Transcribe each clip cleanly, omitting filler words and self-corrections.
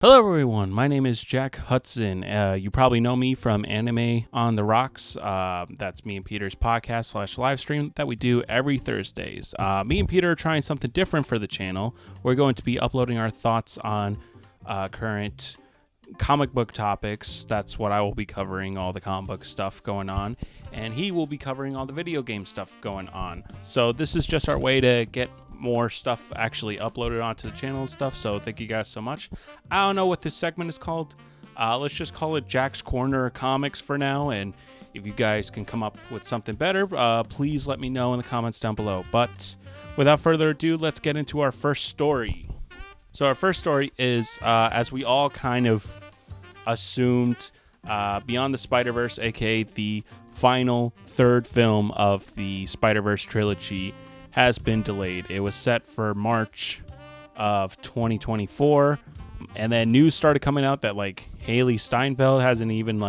Hello everyone, my name is Jack Hudson. You probably know me from Anime on the Rocks. That's me and Peter's podcast / live stream that we do every Thursdays. Me and Peter are trying something different for the channel. We're going to be uploading our thoughts on current comic book topics. That's what I will be covering, all the comic book stuff going on. And he will be covering all the video game stuff going on. So this is just our way to get more stuff actually uploaded onto the channel and stuff, so thank you guys so much. I don't know what this segment is called. Let's just call it Jack's Corner of Comics for now, and if you guys can come up with something better, please let me know in the comments down below. But without further ado, let's get into our first story. So our first story is, as we all kind of assumed, Beyond the Spiderverse, aka the final third film of the Spiderverse trilogy, has been delayed. It was set for March of 2024, and then news started coming out that Haley Steinfeld hasn't even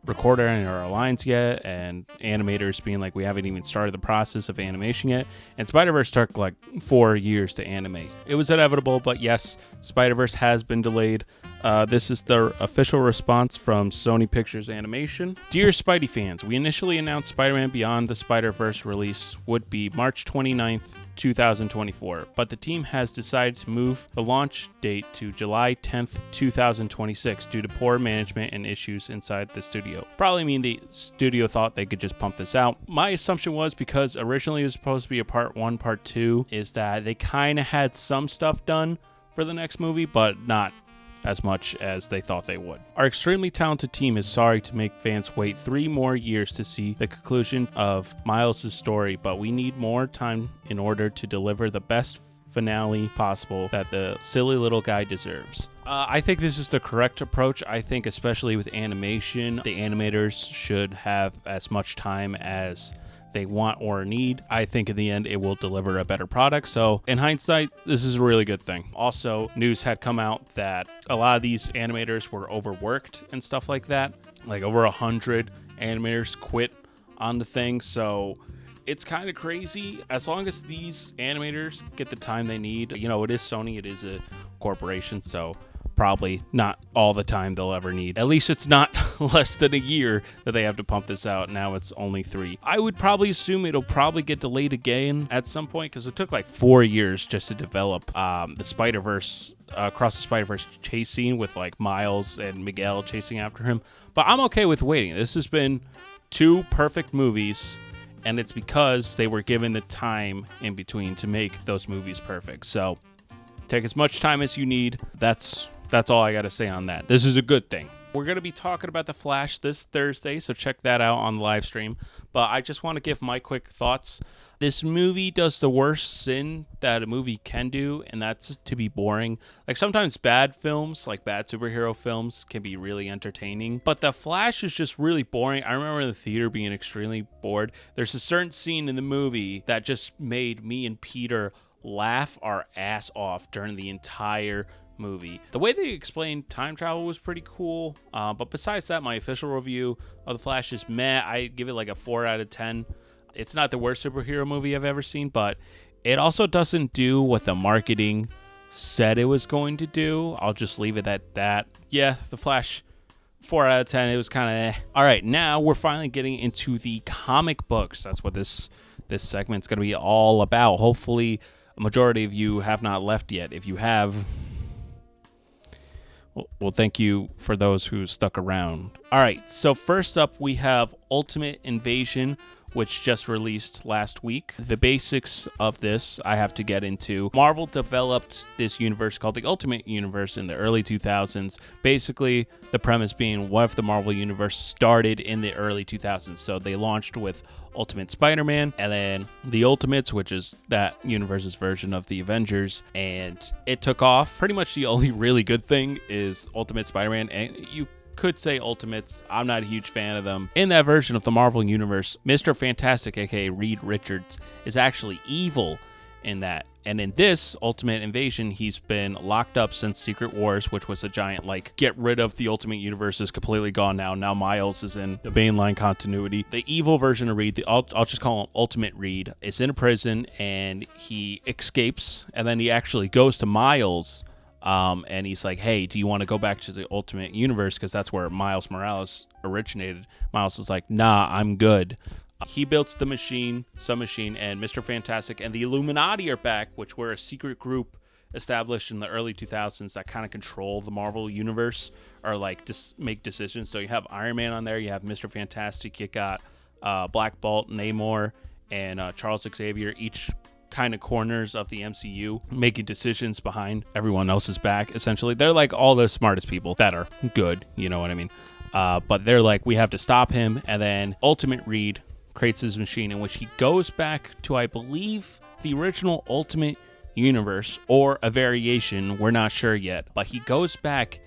recorded any of our lines yet, and animators being we haven't even started the process of animation yet, and Spider-Verse took 4 years to animate. It was inevitable, but yes, Spider-Verse has been delayed. This is the official response from Sony Pictures Animation. Dear Spidey fans, we initially announced Spider-Man Beyond the Spider-Verse release would be March 29th, 2024, but the team has decided to move the launch date to July 10th, 2026 due to poor management and issues inside the studio. Probably mean the studio thought they could just pump this out. My assumption was, because originally it was supposed to be a part 1, part 2, is that they kind of had some stuff done for the next movie, but not as much as they thought they would. Our extremely talented team is sorry to make fans wait 3 more years to see the conclusion of Miles' story, but we need more time in order to deliver the best finale possible that the silly little guy deserves. I think this is the correct approach. I think especially with animation, the animators should have as much time as they want or need. I think in the end it will deliver a better product. So in hindsight, this is a really good thing. Also, news had come out that a lot of these animators were overworked and stuff like that. Over 100 animators quit on the thing. So it's kind of crazy. As long as these animators get the time they need, it is Sony, it is a corporation, so probably not all the time they'll ever need. At least it's not less than a year that they have to pump this out. Now it's only 3. I would probably assume it'll probably get delayed again at some point, because it took 4 years just to develop the Spider-Verse, Across the Spider-Verse chase scene with Miles and Miguel chasing after him. But I'm okay with waiting. This has been 2 perfect movies, and it's because they were given the time in between to make those movies perfect. So take as much time as you need. That's all I got to say on that. This is a good thing. We're going to be talking about The Flash this Thursday, so check that out on the live stream. But I just want to give my quick thoughts. This movie does the worst sin that a movie can do, and that's to be boring. Sometimes bad films, bad superhero films, can be really entertaining. But The Flash is just really boring. I remember in the theater being extremely bored. There's a certain scene in the movie that just made me and Peter laugh our ass off during the entire movie. The way they explained time travel was pretty cool, but besides that, my official review of The Flash is meh. I give it a 4 out of 10. It's not the worst superhero movie I've ever seen, but it also doesn't do what the marketing said it was going to do. I'll just leave it at that. Yeah, The Flash, 4 out of 10. It was kind of eh. All right, now we're finally getting into the comic books. That's what this segment's going to be all about. Hopefully a majority of you have not left yet. If you have, well, thank you for those who stuck around. All right, so first up we have Ultimate Invasion, which just released last week. The basics of this I have to get into. Marvel developed this universe called the Ultimate Universe in the early 2000s. Basically, the premise being, what if the Marvel Universe started in the early 2000s? So they launched with Ultimate Spider-Man, and then the Ultimates, which is that universe's version of the Avengers, and it took off. Pretty much the only really good thing is Ultimate Spider-Man, and you could say Ultimates. I'm not a huge fan of them. In that version of the Marvel Universe, Mr. Fantastic, aka Reed Richards, is actually evil in that. And in this Ultimate Invasion, he's been locked up since Secret Wars, which was a giant, get rid of the Ultimate Universe is completely gone now. Now Miles is in the mainline continuity. The evil version of Reed, I'll just call him Ultimate Reed, is in a prison, and he escapes, and then he actually goes to Miles' And he's like, hey, do you want to go back to the Ultimate Universe? Because that's where Miles Morales originated. Miles is like, nah, I'm good. He builds the machine, Submachine, and Mr. Fantastic and the Illuminati are back, which were a secret group established in the early 2000s that kind of control the Marvel Universe or like just make decisions. So you have Iron Man on there, you have Mr. Fantastic, you got Black Bolt, Namor, and Charles Xavier, each kind of corners of the MCU, making decisions behind everyone else's back, essentially. They're like all the smartest people that are good, you know what I mean? But they're like, we have to stop him. And then Ultimate Reed creates his machine in which he goes back to, I believe, the original Ultimate Universe or a variation. We're not sure yet. But he goes back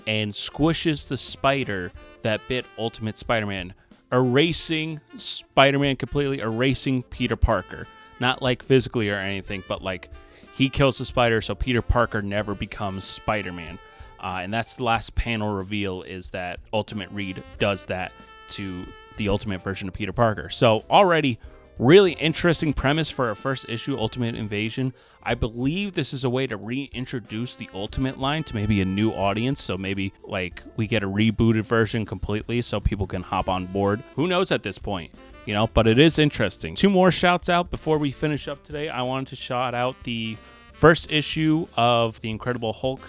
and squishes the spider that bit Ultimate Spider-Man, erasing Spider-Man completely, erasing Peter Parker. Not like physically or anything, but like he kills the spider so Peter Parker never becomes Spider-Man. And that's the last panel reveal, is that Ultimate Reed does that to the Ultimate version of Peter Parker. So already really interesting premise for our first issue, Ultimate Invasion. I believe this is a way to reintroduce the Ultimate line to maybe a new audience. So maybe like we get a rebooted version completely so people can hop on board. Who knows at this point? You know, but it is interesting. 2 more shouts out before we finish up today. I wanted to shout out the first issue of The Incredible Hulk.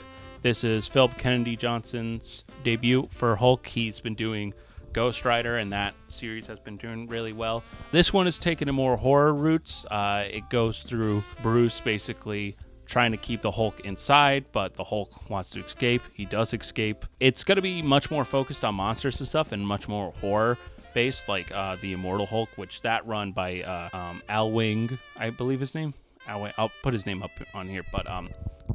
This is Philip Kennedy Johnson's debut for Hulk. He's been doing Ghost Rider, and that series has been doing really well. This one is taking a more horror roots. It goes through Bruce basically trying to keep the Hulk inside, but the Hulk wants to escape. He does escape. It's going to be much more focused on monsters and stuff and much more horror based, like the Immortal Hulk, which that run by Al Wing, I believe his name. I'll put his name up on here, but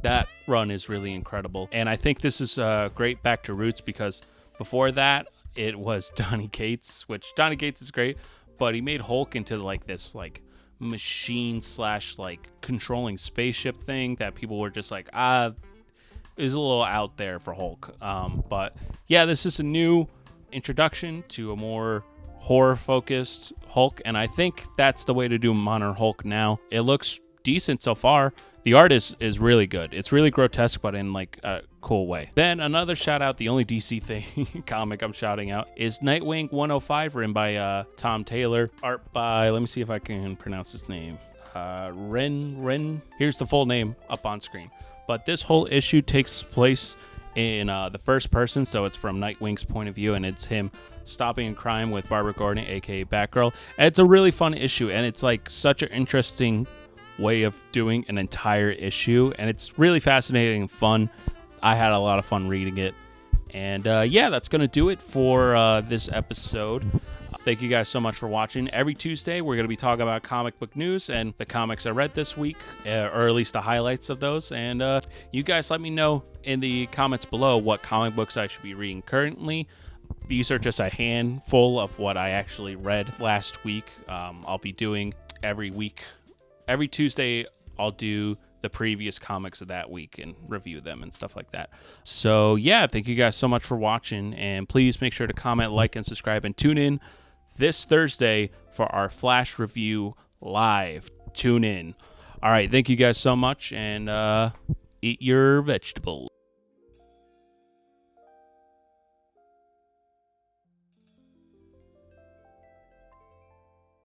that run is really incredible. And I think this is great back to roots, because before that, it was Donny Cates, which Donny Cates is great, but he made Hulk into like this like machine / like controlling spaceship thing that people were just like, is a little out there for Hulk. But yeah, this is a new introduction to a more horror-focused Hulk, and I think that's the way to do modern Hulk now. It looks decent so far. The art is really good. It's really grotesque, but in like a cool way. Then another shout out, the only DC thing comic I'm shouting out is Nightwing 105, written by Tom Taylor. Art by, let me see if I can pronounce his name. Ren. Here's the full name up on screen. But this whole issue takes place in the first person, so it's from Nightwing's point of view, and it's him stopping a crime with Barbara Gordon, aka Batgirl. And it's a really fun issue, and it's like such an interesting way of doing an entire issue, and it's really fascinating and fun. I had a lot of fun reading it. And yeah, that's gonna do it for this episode. Thank you guys so much for watching. Every Tuesday we're gonna be talking about comic book news and the comics I read this week, or at least the highlights of those. And you guys let me know in the comments below what comic books I should be reading currently. These are just a handful of what I actually read last week. I'll be doing every week. Every Tuesday, I'll do the previous comics of that week and review them and stuff like that. So yeah, thank you guys so much for watching, and please make sure to comment, like, and subscribe, and tune in this Thursday for our Flash review live. Tune in. All right, thank you guys so much, and eat your vegetables.